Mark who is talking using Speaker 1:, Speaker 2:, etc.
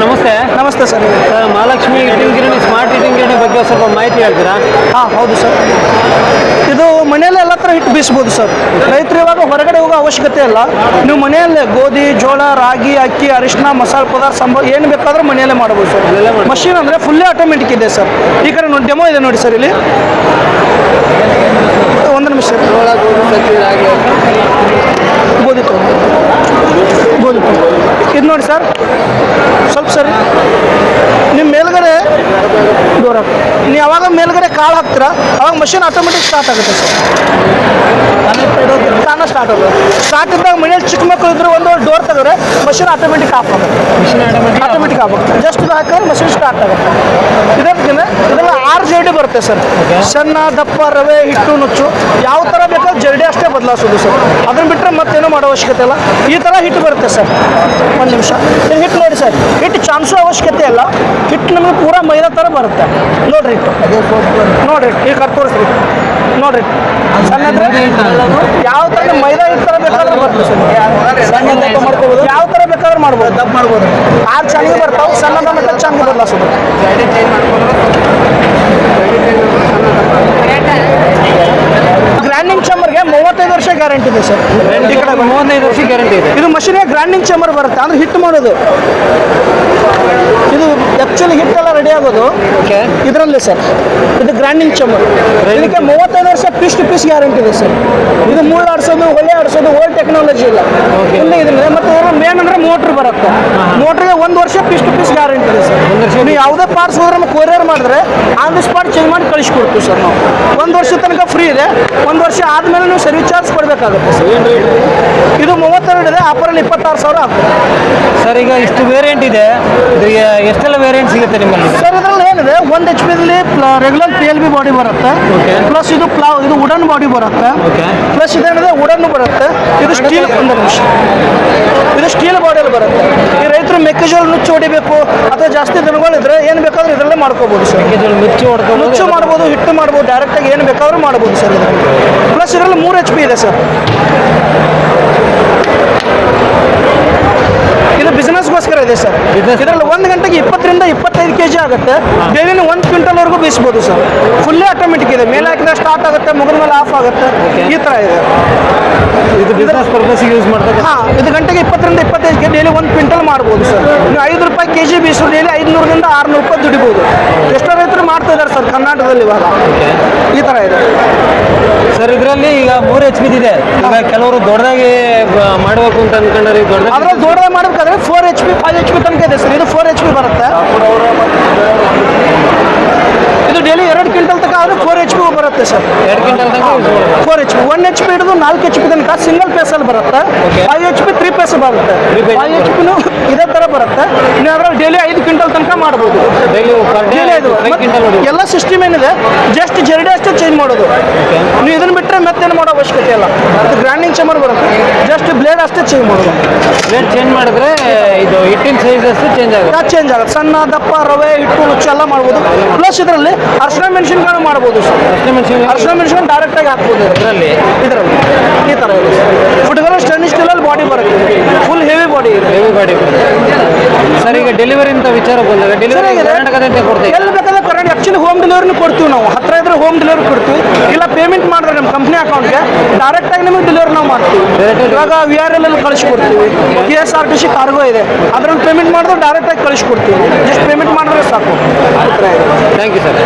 Speaker 1: ನಮಸ್ತೆ.
Speaker 2: ನಮಸ್ತೆ sir.
Speaker 1: Sir, Mahalakshmi hitting ಗಿರಣಿ, ಸ್ಮಾರ್ಟ್ ಹಿಟ್ಟಿಂಗ್ ಗಿರಣಿ ಬಗ್ಗೆ ಸ್ವಲ್ಪ ಮಾಹಿತಿ ಹೇಳ್ತೀರಾ?
Speaker 2: ಹಾಂ, ಹೌದು ಸರ್. ಇದು ಮನೆಯಲ್ಲೇ ಎಲ್ಲ ಥರ ಹಿಟ್ಟು ಬೀಸ್ಬೋದು ಸರ್. ರೈತರು ಇವಾಗ ಹೊರಗಡೆ ಹೋಗೋ ಅವಶ್ಯಕತೆ ಇಲ್ಲ. ನೀವು ಮನೆಯಲ್ಲೇ ಗೋಧಿ, ಜೋಳ, ರಾಗಿ, ಅಕ್ಕಿ, ಅರಿಶಿನ, ಮಸಾಲೆ ಪದಾರ್ಥ, ಸಾಂಬಾರು ಏನು ಬೇಕಾದರೂ ಮನೆಯಲ್ಲೇ ಮಾಡ್ಬೋದು ಸರ್. ಮಷೀನ್ ಅಂದರೆ ಫುಲ್ಲೇ ಆಟೋಮೆಟಿಕ್ ಇದೆ ಸರ್. ಈ ಕಡೆ ನೋಡಿ, ಡೆಮೋ ಇದೆ ನೋಡಿ ಸರ್. ಇಲ್ಲಿ ಒಂದು ನಿಮಿಷ.
Speaker 1: ಜೋಳ, ಗೋಧಿ, ಸಜ್ಜೆ, ರಾಗಿ,
Speaker 2: ಗೋಧಿ ಇದು ನೋಡಿ ಸರ್. ಸ್ವಲ್ಪ ಸರಿ ನಿಮ್ಮ ಮೇಲ್ಗಡೆ ಡೋರ್ ಹಾಕಿ. ನೀವು ಯಾವಾಗ ಮೇಲ್ಗಡೆ ಕಾಳು ಹಾಕ್ತೀರಾ ಅವಾಗ ಮಷೀನ್ ಆಟೋಮೆಟಿಕ್ ಸ್ಟಾರ್ಟ್ ಆಗುತ್ತೆ ಸರ್. ತಾನೇ ಸ್ಟಾರ್ಟ್ ಆಗೋದು. ಸ್ಟಾರ್ಟ್ ಇದ್ದಾಗ ಮನೇಲಿ ಚಿಕ್ಕ ಮಕ್ಕಳು ಇದ್ರೆ ಒಂದು ಡೋರ್ ತೆಗೆದ್ರೆ ಮಷೀನ್ ಆಟೋಮೆಟಿಕ್ ಆಫ್ ಆಗುತ್ತೆ. ಆಟೋಮೆಟಿಕ್ ಆಗುತ್ತೆ. ಜಸ್ಟ್ ಇದು ಹಾಕಿದ್ರೆ ಮಷೀನ್ ಸ್ಟಾರ್ಟ್ ಆಗುತ್ತೆ. ಇದಕ್ಕಿಂತ ಇದೆಲ್ಲ 6 ಜರಡಿ ಬರುತ್ತೆ ಸರ್. ಸಣ್ಣ, ದಪ್ಪ, ರವೆ, ಹಿಟ್ಟು, ನುಚ್ಚು ಯಾವ ಥರ ಬೇಕಾದ್ರೆ ಜರಡಿ ಅಷ್ಟೇ ಬದಲಾಯಿಸೋದು ಸರ್. ಅದನ್ನು ಬಿಟ್ಟರೆ ಮತ್ತೇನೂ ಮಾಡೋ ಅವಶ್ಯಕತೆ ಇಲ್ಲ. ಈ ಥರ ಹಿಟ್ಟು ಬರುತ್ತೆ ಸರ್. ಒಂದು ನಿಮಿಷ. ಇದು ಹಿಟ್ಟು ನೋಡಿ ಸರ್. ಹಿಟ್ಟು ಚಾನ್ಸೋ ಅವಶ್ಯಕತೆ ಇಲ್ಲ. ಹಿಟ್ಟು ನಮಗೆ ಪೂರಾ ಮೈದಾ ಥರ ಬರುತ್ತೆ. ನೋಡ್ರಿ ಹಿಟ್ಟು ನೋಡ್ರಿ. ಈಗ ತೋರಿಸ್ರಿ ನೋಡ್ರಿ. ಸಣ್ಣ ಯಾವ ಥರ ಮೈದಾ ಹಿಟ್ಟು ಥರ ಬೇಕಾದ್ರೆ ಬರುತ್ತೆ ಸರ್. ಸಣ್ಣ ದಪ್ಪ ಮಾಡ್ಕೋಬೋದು, ಯಾವ ಥರ ಬೇಕಾದ್ರೆ ಮಾಡ್ಬೋದು. ದಪ್ಪ ಮಾಡ್ಬೋದು. 6 ಚೆನ್ನಾಗಿ ಬರ್ತಾವೆ. ಸಣ್ಣದ ಮತ್ತೆ ಚೆನ್ನಾಗಿ ಬದಲಾಯಿಸೋದು. ಗ್ರೈಂಡಿಂಗ್ ಚೇಂಬರ್ಗೆ 35 ವರ್ಷ ಗ್ಯಾರಂಟಿ ಇದೆ ಸರ್. ಈ ಕಡೆ
Speaker 1: 35 ವರ್ಷ ಗ್ಯಾರಂಟಿ ಇದೆ.
Speaker 2: ಇದು ಮಷೀನ್ಗೆ ಗ್ರೈಂಡಿಂಗ್ ಚೇಂಬರ್ ಬರುತ್ತೆ, ಅಂದ್ರೆ ಹಿಟ್ಟು ಮಾಡೋದು. ಇದು ಆ್ಯಕ್ಚುಲಿ ಹಿಟ್ಟೆಲ್ಲ ರೆಡಿ ಆಗೋದು ಇದರಲ್ಲಿ ಸರ್. ಇದು ಗ್ರೈಂಡಿಂಗ್ ಚೇಂಬರ್. ಇದಕ್ಕೆ 35 ವರ್ಷ ಪೀಸ್ ಟು ಪೀಸ್ ಗ್ಯಾರಂಟಿ ಇದೆ ಸರ್. ಇದು ಮುಳ್ಳು ಆಡಿಸೋದು, ಒಳ್ಳೆ ಆಡಿಸೋದು, ಓಲ್ಡ್ ಟೆಕ್ನಾಲಜಿ ಇಲ್ಲ. ಇಲ್ಲಿ ಇದನ್ನ ಮತ್ತೆ ಮೇನ್ ಅಂದ್ರೆ ಮೋಟ್ರ್ ಬರುತ್ತೆ. ಮೋಟ್ರಿಗೆ 1 ವರ್ಷ ಪೀಸ್ ಟು ಪೀಸ್ ಗ್ಯಾರಂಟಿ ಇದೆ ಸರ್. ನೀವು ಯಾವುದೇ ಪಾರ್ಟ್ಸ್ ಹೋದ್ರೆ ನಮ್ಗೆ ಕೊರಿಯರ್ ಮಾಡಿದ್ರೆ ಆನ್ ದಿ ಸ್ಪಾಟ್ ಚೇಂಜ್ ಮಾಡಿ ಕಳಿಸ್ಕೊಡ್ತೀವಿ ಸರ್ ನಾವು. 1 ವರ್ಷ ತನಕ ಫ್ರೀ ಇದೆ. 1 ವರ್ಷ ಆದಮೇಲೆ ನೀವು ಸರ್ವಿಸ್ ಚಾರ್ಜ್ ಕೊಡಬೇಕಾಗುತ್ತೆ ಸರ್. ಇದು 32 ಇದೆ. ಆಫರಲ್ಲಿ 26,000 ಆಗ್ತದೆ
Speaker 1: ಸರ್. ಈಗ ಇಷ್ಟು ವೇರಿಯಂಟ್ ಇದೆ, ಎಷ್ಟೆಲ್ಲ ವೇರಿಯಂಟ್ ಸಿಗುತ್ತೆ ನಿಮ್ಮಲ್ಲಿ
Speaker 2: ಸರ್? ಇದರಲ್ಲಿ ಏನಿದೆ, 1 HP ರೆಗ್ಯುಲರ್ PLB ಬಾಡಿ ಬರುತ್ತೆ. ಪ್ಲಸ್ ಇದು ಇದು ವುಡನ್ ಬಾಡಿ ಬರುತ್ತೆ. ಪ್ಲಸ್ ಇದೇನಿದೆ ವುಡನ್ ಬರುತ್ತೆ. ಇದು ಸ್ಟೀಲ್. ಒಂದು ನಿಮಿಷ. ಇದು ಸ್ಟೀಲ್ ಬಾಡಿಯಲ್ಲಿ ಬರುತ್ತೆ. ಈ ರೈತರು ಮೆಕ್ಕೆಜೋಳ ನುಚ್ಚು ಹೊಡಿಬೇಕು ಅಥವಾ ಜಾಸ್ತಿ ದಿನಗಳಿದ್ರೆ ಏನು ಬೇಕಾದ್ರೂ ಇದರಲ್ಲೇ ಮಾಡ್ಕೋಬೋದು ಸರ್. ನುಚ್ಚು ಮಾಡ್ಬೋದು, ಹಿಟ್ಟು ಮಾಡ್ಬೋದು, ಡೈರೆಕ್ಟಾಗಿ ಏನು ಬೇಕಾದ್ರೂ ಮಾಡ್ಬೋದು ಸರ್. ಪ್ಲಸ್ ಇದರಲ್ಲಿ 3 HP ಇದೆ ಸರ್. ಇದು ಬಿಸ್ನೆಸ್ಗೋಸ್ಕರ ಇದೆ ಸರ್. ಇದರಲ್ಲಿ 1 ಗಂಟೆಗೆ 20 ರಿಂದ 25 kg ಆಗುತ್ತೆ. ಡೈಲಿ 1 ಕ್ವಿಂಟಲ್ವರೆಗೂ ಬೇಯಿಸ್ಬೋದು ಸರ್. ಫುಲ್ಲೇ ಆಟೋಮೆಟಿಕ್ ಇದೆ. ಮೇಲೆ ಹಾಕಿದ್ರೆ ಸ್ಟಾರ್ಟ್ ಆಗುತ್ತೆ, ಮುಗಿದ ಮೇಲೆ ಆಫ್ ಆಗುತ್ತೆ. ಈ ಥರ ಇದೆ.
Speaker 1: ಇದು ಬಿಸ್ನೆಸ್ ಪರ್ಪಸ್ಗೆ ಯೂಸ್ ಮಾಡ್ತಾರೆ.
Speaker 2: ಹಾಂ, ಇದು ಗಂಟೆಗೆ 20 ರಿಂದ 25 kg ಡೈಲಿ 1 ಕ್ವಿಂಟಲ್ ಮಾಡ್ಬೋದು ಸರ್. ನೀವು 5 ರೂಪಾಯಿ kg ಬೇಯಿಸೋ ಡೈಲಿ 500 ರಿಂದ 600 ರೂಪಾಯಿ ದುಡಿಬೋದು. ಎಷ್ಟೋ ರೈತರು ಮಾಡ್ತಾ ಇದ್ದಾರೆ ಸರ್ ಕರ್ನಾಟಕದಲ್ಲಿ ಇವಾಗ. ಈ ಥರ ಇದೆ
Speaker 1: ಸರ್. ಇದರಲ್ಲಿ ಈಗ 3 HP ಇದೆ. ಈಗ ಕೆಲವರು ದೊಡ್ಡದಾಗಿ ಮಾಡಬೇಕು ಅಂತ ಅನ್ಕೊಂಡ್ರೆ
Speaker 2: ಅದ್ರಲ್ಲಿ ದೊಡ್ಡದಾಗಿ ಮಾಡಬೇಕಾದ್ರೆ 4 HP 5 HP ತನಕ ಇದೆ ಸರ್. ಇದು 4 HP ಬರುತ್ತೆ. ಇದು ಡೈಲಿ 2 ಕ್ವಿಂಟಲ್ ತನಕ ಆದರೆ 4 HP ಬರುತ್ತೆ ಸರ್.
Speaker 1: 2 ಕ್ವಿಂಟಲ್ ತನಕ
Speaker 2: 4 HP. 1 HP ಹಿಡಿದು 4 HP ತನಕ ಸಿಂಗಲ್ ಪೇಸಲ್ಲಿ ಬರುತ್ತೆ. 5 HP 3 ಪೇಸ್ ಬರುತ್ತೆ. 5 HP ಇದೇ ಥರ ಬರುತ್ತೆ. ನೀವು ಅದರಲ್ಲಿ ಡೈಲಿ 5 ಕ್ವಿಂಟಲ್ ತನಕ ಮಾಡ್ಬೋದು. ಎಲ್ಲ ಸಿಸ್ಟಮ್ ಏನಿದೆ, ಜಸ್ಟ್ ಜರಡಿ ಅಷ್ಟೇ ಚೇಂಜ್ ಮಾಡೋದು. ನೀವು ಇದನ್ನು ಬಿಟ್ಟರೆ ಮತ್ತೇನು ಮಾಡೋ ಅವಶ್ಯಕತೆ ಇಲ್ಲ. ಇದು ಗ್ರೈಂಡಿಂಗ್ ಚೇಂಬರ್ ಬರುತ್ತೆ. ಜಸ್ಟ್ ಬ್ಲೇಡ್ ಅಷ್ಟೇ ಚೇಂಜ್ ಮಾಡೋದು.
Speaker 1: ಬ್ಲೇಡ್ ಚೇಂಜ್ ಮಾಡಿದ್ರೆ ಇದು ಹಿಟ್ಟಿನ ಸೈಜ್ ಅಷ್ಟು ಚೇಂಜ್
Speaker 2: ಆಗುತ್ತೆ. ಸಣ್ಣ, ದಪ್ಪ, ರವೆ, ಹಿಟ್ಟು, ನುಚ್ಚು ಎಲ್ಲ ಮಾಡ್ಬೋದು. ಪ್ಲಸ್ ಇದರಲ್ಲಿ ಅರಿಶಿನ ಮೆಣಸಿನಕಾಳು ಮಾಡ್ಬೋದು ಸರ್. ಅರಿಶಿನ ಮೆಣಸಿನ ಡೈರೆಕ್ಟ್ ಆಗಿ ಹಾಕ್ಬೋದು ಇದರಲ್ಲಿ. ಈ ಥರ ಇದೆ. ಫುಡ್ಗಳು ಸ್ಟೇನ್ಲೆಸ್ ಸ್ಟೀಲಲ್ಲಿ ಬಾಡಿ ಬರುತ್ತೆ. ಫುಲ್ ಹೆವಿ ಬಾಡಿ ಇದೆ.
Speaker 1: ಸರ್, ಈಗ ಡೆಲಿವರಿ ಅಂತ ವಿಚಾರ ಬಂದಾಗ ಡೆಲಿವರಿ ಕರ್ನಾಟಕದಂತೆ ಕೊಡ್ತೀವಿ.
Speaker 2: ಎಲ್ಲಿ ಬೇಕಾದ್ರೆ ಕರ್ನಾಟಕ ಆ್ಯಕ್ಚುಲಿ ಹೋಮ್ ಡೆಲಿವರಿನೂ ಕೊಡ್ತೀವಿ ನಾವು. ಹತ್ತಿರ ಇದ್ರೆ ಹೋಮ್ ಡೆಲಿವರಿ ಕೊಡ್ತೀವಿ. ಇಲ್ಲ ಪೇಮೆಂಟ್ ಮಾಡಿದ್ರೆ ನಮ್ಮ ಕಂಪ್ನಿ ಅಕೌಂಟ್ಗೆ ಡೈರೆಕ್ಟಾಗಿ ನಿಮಗೆ ಡೆಲಿವರಿ ನಾವು ಮಾಡ್ತೀವಿ. ಇವಾಗ VRL ಅಲ್ಲಿ ಕಳಿಸ್ಕೊಡ್ತೀವಿ. KSRTC ಕಾರ್ಗೋ ಇದೆ, ಅದರಲ್ಲಿ ಪೇಮೆಂಟ್ ಮಾಡಿದ್ರೆ ಡೈರೆಕ್ಟಾಗಿ ಕಳಿಸ್ಕೊಡ್ತೀವಿ. ಜಸ್ಟ್ ಪೇಮೆಂಟ್ ಮಾಡಿದ್ರೆ ಸಾಕು.
Speaker 1: Thank you sir.